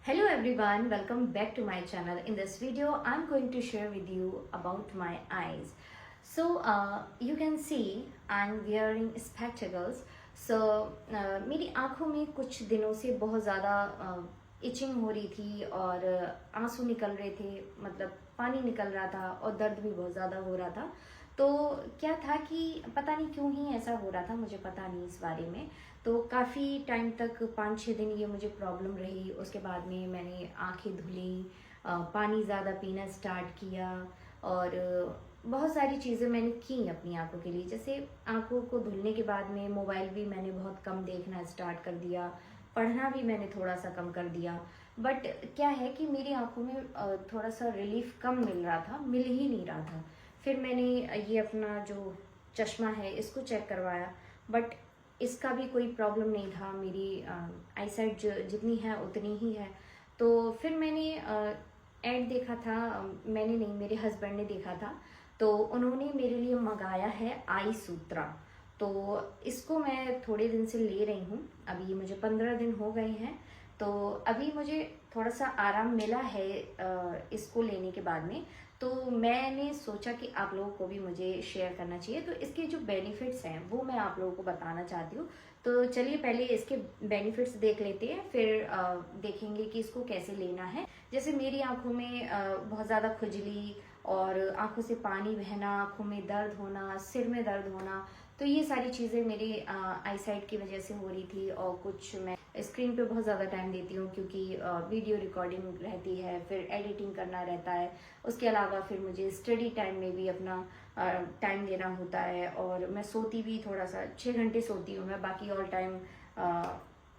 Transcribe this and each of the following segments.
Hello everyone, welcome back to my channel. In this video, I'm going to share with you about my eyes. So you can see I'm wearing spectacles. मेरी आँखों में कुछ दिनों से बहुत ज़्यादा etching हो रही थी और आंसू निकल रहे थे, मतलब पानी निकल रहा था और दर्द भी बहुत ज़्यादा हो रहा था। तो क्या था कि पता नहीं क्यों ही ऐसा हो रहा था, मुझे पता नहीं इस बारे में। तो काफ़ी टाइम तक 5-6 दिन ये मुझे प्रॉब्लम रही। उसके बाद में मैंने आंखें धुली, पानी ज़्यादा पीना स्टार्ट किया और बहुत सारी चीज़ें मैंने की अपनी आंखों के लिए। जैसे आंखों को धुलने के बाद में मोबाइल भी मैंने बहुत कम देखना स्टार्ट कर दिया, पढ़ना भी मैंने थोड़ा सा कम कर दिया। बट क्या है कि मेरी आंखों में थोड़ा सा रिलीफ कम मिल रहा था, मिल ही नहीं रहा था। फिर मैंने ये अपना जो चश्मा है इसको चेक करवाया, बट इसका भी कोई प्रॉब्लम नहीं था। मेरी आईसाइट जितनी है उतनी ही है। तो फिर मैंने ऐड देखा था, मैंने नहीं, मेरे हस्बैंड ने देखा था। तो उन्होंने मेरे लिए मंगाया है आई सूत्रा। तो इसको मैं थोड़े दिन से ले रही हूँ, अभी मुझे 15 दिन हो गए हैं। तो अभी मुझे थोड़ा सा आराम मिला है इसको लेने के बाद में। तो मैंने सोचा कि आप लोगों को भी मुझे शेयर करना चाहिए। तो इसके जो बेनिफिट्स हैं वो मैं आप लोगों को बताना चाहती हूँ। तो चलिए पहले इसके बेनिफिट्स देख लेते हैं, फिर देखेंगे कि इसको कैसे लेना है। जैसे मेरी आंखों में बहुत ज़्यादा खुजली और आंखों से पानी बहना, आंखों में दर्द होना, सिर में दर्द होना, तो ये सारी चीज़ें मेरी आईसाइट की वजह से हो रही थी। और कुछ मैं स्क्रीन पे बहुत ज़्यादा टाइम देती हूँ क्योंकि वीडियो रिकॉर्डिंग रहती है, फिर एडिटिंग करना रहता है। उसके अलावा फिर मुझे स्टडी टाइम में भी अपना टाइम देना होता है। और मैं सोती भी थोड़ा सा 6 घंटे सोती हूँ मैं, बाकी ऑल टाइम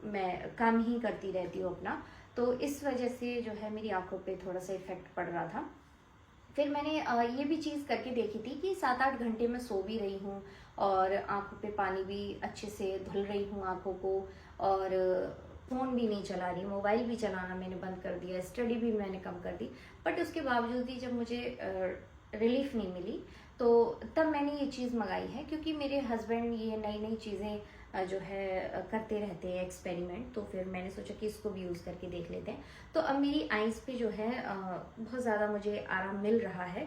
मैं काम ही करती रहती हूँ अपना। तो इस वजह से जो है मेरी आंखों पे थोड़ा सा इफेक्ट पड़ रहा था। फिर मैंने ये भी चीज़ करके देखी थी कि 7-8 घंटे मैं सो भी रही हूँ और आंखों पे पानी भी अच्छे से धुल रही हूँ आंखों को, और फ़ोन भी नहीं चला रही, मोबाइल भी चलाना मैंने बंद कर दिया, स्टडी भी मैंने कम कर दी। बट उसके बावजूद भी जब मुझे रिलीफ नहीं मिली, तो तब मैंने ये चीज़ मंगाई है। क्योंकि मेरे हस्बैंड ये नई नई चीज़ें जो है करते रहते हैं एक्सपेरिमेंट। तो फिर मैंने सोचा कि इसको भी यूज़ करके देख लेते हैं। तो अब मेरी आइज़ पे जो है बहुत ज़्यादा मुझे आराम मिल रहा है,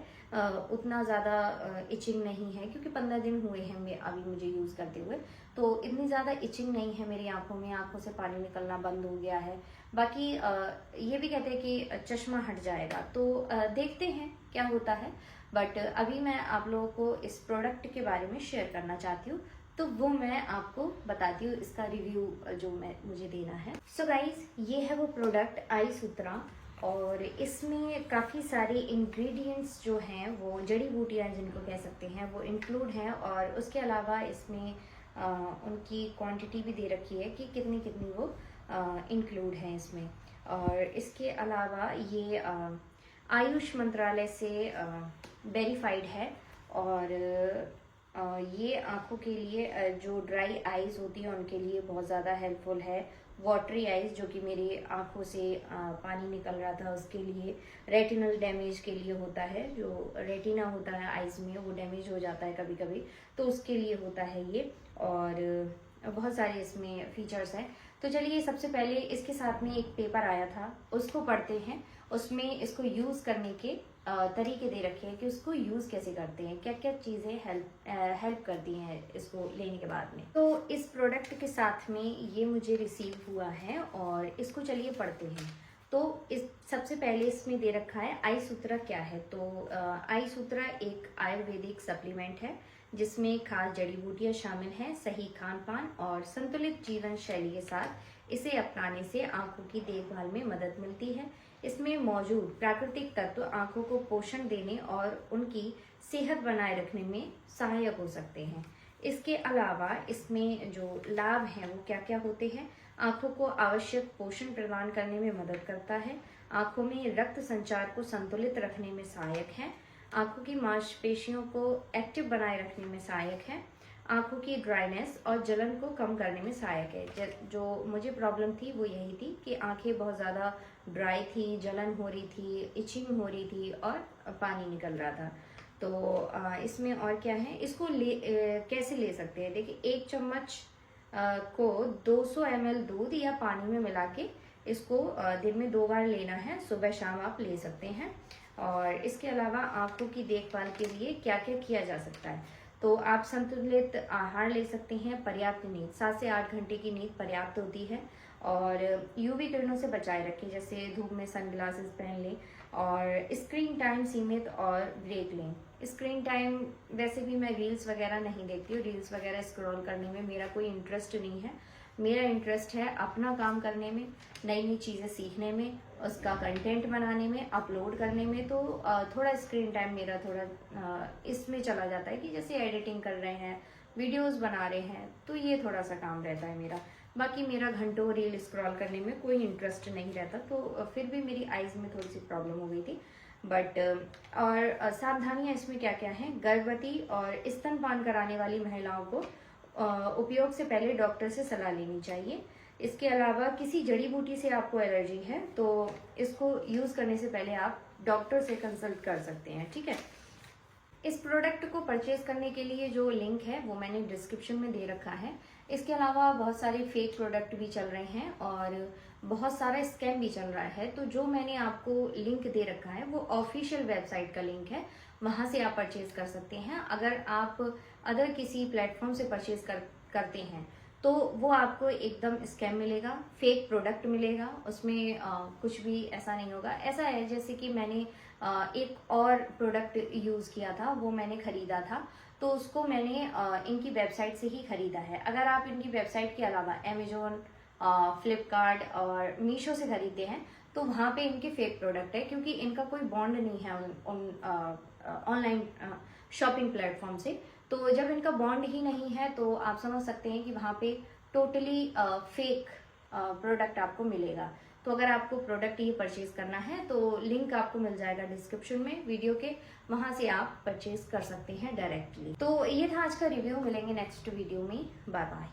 उतना ज़्यादा इचिंग नहीं है क्योंकि 15 दिन हुए हैं मैं अभी मुझे यूज़ करते हुए। तो इतनी ज़्यादा इचिंग नहीं है मेरी आंखों में, आंखों से पानी निकलना बंद हो गया है। बाकी ये भी कहते हैं कि चश्मा हट जाएगा, तो देखते हैं क्या होता है। बट अभी मैं आप लोगों को इस प्रोडक्ट के बारे में शेयर करना चाहती हूँ, तो वो मैं आपको बताती हूँ, इसका रिव्यू जो मुझे देना है। सो गाइज, ये है वो प्रोडक्ट आई सूत्रा, और इसमें काफ़ी सारे इंग्रेडिएंट्स जो हैं, वो जड़ी बूटियाँ जिनको कह सकते हैं, वो इंक्लूड हैं। और उसके अलावा इसमें उनकी क्वांटिटी भी दे रखी है कि कितनी कितनी वो इंक्लूड है इसमें। और इसके अलावा ये आयुष मंत्रालय से वेरीफाइड है। और ये आंखों के लिए जो ड्राई आईज होती है उनके लिए बहुत ज़्यादा हेल्पफुल है। वाटरी आईज, जो कि मेरी आंखों से पानी निकल रहा था, उसके लिए, रेटिनल डैमेज के लिए होता है, जो रेटिना होता है आईज में वो डैमेज हो जाता है कभी कभी, तो उसके लिए होता है ये। और बहुत सारे इसमें फीचर्स हैं। तो चलिए सबसे पहले इसके साथ में एक पेपर आया था, उसको पढ़ते हैं। उसमें इसको यूज़ करने के तरीके दे रखे हैं कि उसको यूज़ कैसे करते हैं, क्या क्या चीज़ें हेल्प करती हैं इसको लेने के बाद में। तो इस प्रोडक्ट के साथ में ये मुझे रिसीव हुआ है और इसको चलिए पढ़ते हैं। तो इस सबसे पहले इसमें दे रखा है आई सूत्रा क्या है। तो आई सूत्रा एक आयुर्वेदिक सप्लीमेंट है जिसमें खास जड़ी बूटियां शामिल हैं। सही खान पान और संतुलित जीवन शैली के साथ इसे अपनाने से आंखों की देखभाल में मदद मिलती है। इसमें मौजूद प्राकृतिक तत्व आंखों को पोषण देने और उनकी सेहत बनाए रखने में सहायक हो सकते हैं। इसके अलावा इसमें जो लाभ हैं वो क्या क्या होते हैं। आंखों को आवश्यक पोषण प्रदान करने में मदद करता है। आंखों में रक्त संचार को संतुलित रखने में सहायक है। आंखों की मांसपेशियों को एक्टिव बनाए रखने में सहायक है। आंखों की ड्राइनेस और जलन को कम करने में सहायक है। जो मुझे प्रॉब्लम थी वो यही थी कि आंखें बहुत ज़्यादा ड्राई थी, जलन हो रही थी, इचिंग हो रही थी और पानी निकल रहा था। तो इसमें और क्या है, इसको कैसे ले सकते हैं। देखिए, 1 चम्मच को 200 ml दूध या पानी में मिला के इसको दिन में 2 बार लेना है, सुबह शाम आप ले सकते हैं। और इसके अलावा आंखों की देखभाल के लिए क्या क्या किया जा सकता है, तो आप संतुलित आहार ले सकते हैं। पर्याप्त नींद, 7 से 8 घंटे की नींद पर्याप्त होती है। और यूवी किरणों से बचाए रखें, जैसे धूप में सनग्लासेस पहन लें। और स्क्रीन टाइम सीमित और ब्रेक लें। स्क्रीन टाइम, वैसे भी मैं रील्स वगैरह नहीं देखती हूँ, रील्स वगैरह स्क्रॉल करने में मेरा कोई इंटरेस्ट नहीं है। मेरा इंटरेस्ट है अपना काम करने में, नई नई चीज़ें सीखने में, उसका कंटेंट बनाने में, अपलोड करने में। तो थोड़ा स्क्रीन टाइम मेरा थोड़ा इसमें चला जाता है कि जैसे एडिटिंग कर रहे हैं, वीडियोस बना रहे हैं, तो ये थोड़ा सा काम रहता है मेरा। बाकी मेरा घंटों रील स्क्रॉल करने में कोई इंटरेस्ट नहीं रहता। तो फिर भी मेरी आइज़ में थोड़ी सी प्रॉब्लम हो गई थी। बट और सावधानियां इसमें क्या क्या हैं, गर्भवती और स्तनपान कराने वाली महिलाओं को उपयोग से पहले डॉक्टर से सलाह लेनी चाहिए। इसके अलावा किसी जड़ी बूटी से आपको एलर्जी है तो इसको यूज़ करने से पहले आप डॉक्टर से कंसल्ट कर सकते हैं, ठीक है। इस प्रोडक्ट को परचेज करने के लिए जो लिंक है वो मैंने डिस्क्रिप्शन में दे रखा है। इसके अलावा बहुत सारे फेक प्रोडक्ट भी चल रहे हैं और बहुत सारा स्कैम भी चल रहा है। तो जो मैंने आपको लिंक दे रखा है वो ऑफिशियल वेबसाइट का लिंक है, वहां से आप परचेज कर सकते हैं। अगर आप अदर किसी प्लेटफॉर्म से परचेज करते हैं तो वो आपको एकदम स्कैम मिलेगा, फेक प्रोडक्ट मिलेगा। उसमें कुछ भी ऐसा नहीं होगा। ऐसा है जैसे कि मैंने एक और प्रोडक्ट यूज़ किया था, वो मैंने खरीदा था, तो उसको मैंने इनकी वेबसाइट से ही खरीदा है। अगर आप इनकी वेबसाइट के अलावा अमेजोन, फ्लिपकार्ट और मीशो से खरीदते हैं तो वहाँ पे इनके फेक प्रोडक्ट है, क्योंकि इनका कोई बॉन्ड नहीं है उन ऑनलाइन शॉपिंग प्लेटफॉर्म से। तो जब इनका बॉन्ड ही नहीं है तो आप समझ सकते हैं कि वहाँ पे टोटली फेक प्रोडक्ट आपको मिलेगा। तो अगर आपको प्रोडक्ट ये परचेज करना है तो लिंक आपको मिल जाएगा डिस्क्रिप्शन में वीडियो के, वहां से आप परचेज कर सकते हैं डायरेक्टली। तो ये था आज का रिव्यू, मिलेंगे नेक्स्ट वीडियो में, बाय बाय।